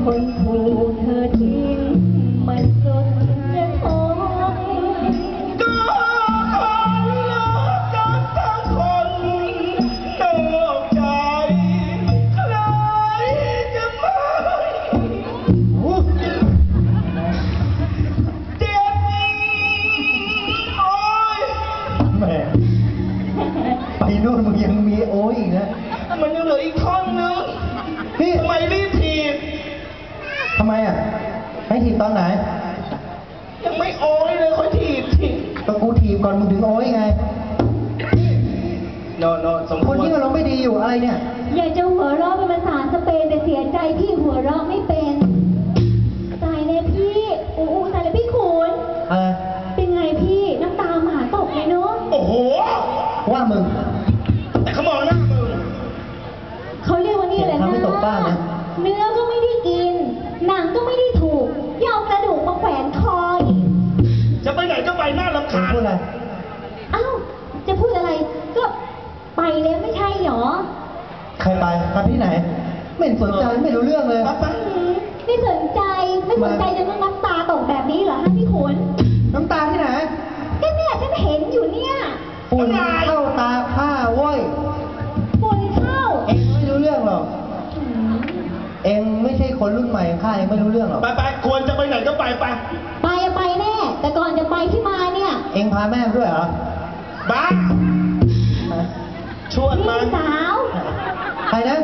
คนถูกเธอทิ้งมันจนจะท้องก็คนรักกันทั้งคนนอกใจใครจะไม่เจ็บโอ้ยแหมไปนู่นมึงยังมีโอ้ยอีกนะ มันยังเหลืออีกท่อนนึงพี่ทำไมรีบถีบทำไมอ่ะให้ถีบตอนไหนยังไม่โอ้ยเลยค่อยถีบถีบก็กูถีบก่อนมึงถึงโอ้ยไงโนสมค คว ร นที่มันร้องไม่ดีอยู่อะไรเนี่ยอยากจะหัวเราะเป็นภาษาสเปนแต่เสียใจพี่หัวเราะไม่เป็นตายเลยพี่ตายเลยพี่ขุนเป็นไงพี่น้ำตาหมาตกเลยเนาะโอ้โหว่ามึงแต่เขามองหน้ามึงเขาเรียกว่านี่อะไรนะ ไม่ตกบ้านนะเนื้อก็ไม่ได้กินหนังก็ไม่ได้ถูกยอมกระดูกมาแขวนคออีกจะไปไหนก็ไปหน้ารำคาญพูดอะไรอ้าวจะพูดอะไรก็ไปแล้วไม่ใช่หรอใครไปที่ไหนไม่สนใจไม่รู้เรื่องเลยไม่สนใจจนต้องน้ำตาตกแบบนี้เหรอฮะพี่ขุนน้ำตาที่ไหนก็เนี่ยฉันเห็นอยู่เนี่ยฝุ่นเข้าตาผ้าโว้ยฝุ่นเข้าเองไม่รู้เรื่องหรอกเองไม่ใช่คนรุ่นใหม่ข้าเองไม่รู้เรื่องหรอกไปควรจะไปไหนก็ไปแน่แต่ก่อนจะไปที่มาเนี่ยเองพาแม่ด้วยเหรอบ้าชวนมาพี่สาวใครนะ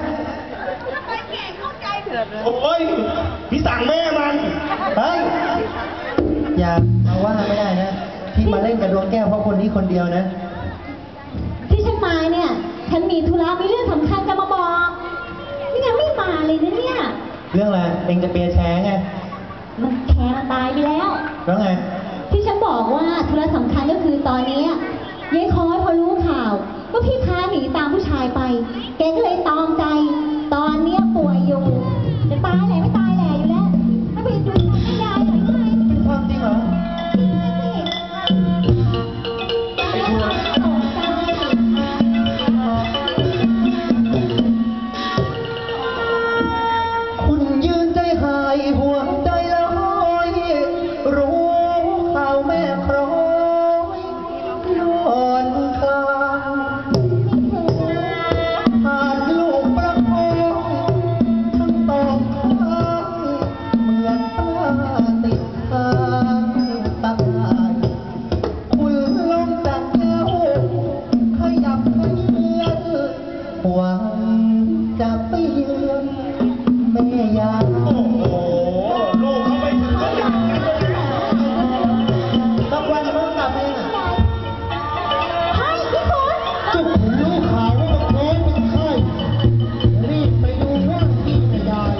โอ้ยพี่สั่งแม่มันเฮ้ยอย่ามาว่าไม่ได้นะที่มาเล่นกับดวงแก้วเพราะคนนี้คนเดียวนะที่ฉันมาเนี่ยฉันมีธุระมีเรื่องสำคัญจะมาบอกนี่ยังไม่มาเลยนะเนี่ยเรื่องอะไรเองจะเปียแชร์ไงมันแชร์มันตายไปแล้วแล้วไงที่ฉันบอกว่าธุระสำคัญก็คือตอนนี้ยายคอยพอรู้ข่าวว่าพี่พาหนีตามผู้ชายไปแกก็เลยตอมใจตอนเนี้ยป่วยอยู่จะตายแหล่ไม่ตายแหล่อยู่แล้วถ้าไปดูให้ยายหน่อยได้ไหมเป็นความจริงเหรอคุณยืนใจหายห่วงใจลอยรู้ข่าวแม่ครอยนอนคลางหากลูกประคองทั้งตอกข้างเหมือนตาติดค้างตายคุณลงจากเท้าขยับขยื่นหวังจะเปลี่ยนแม่ยา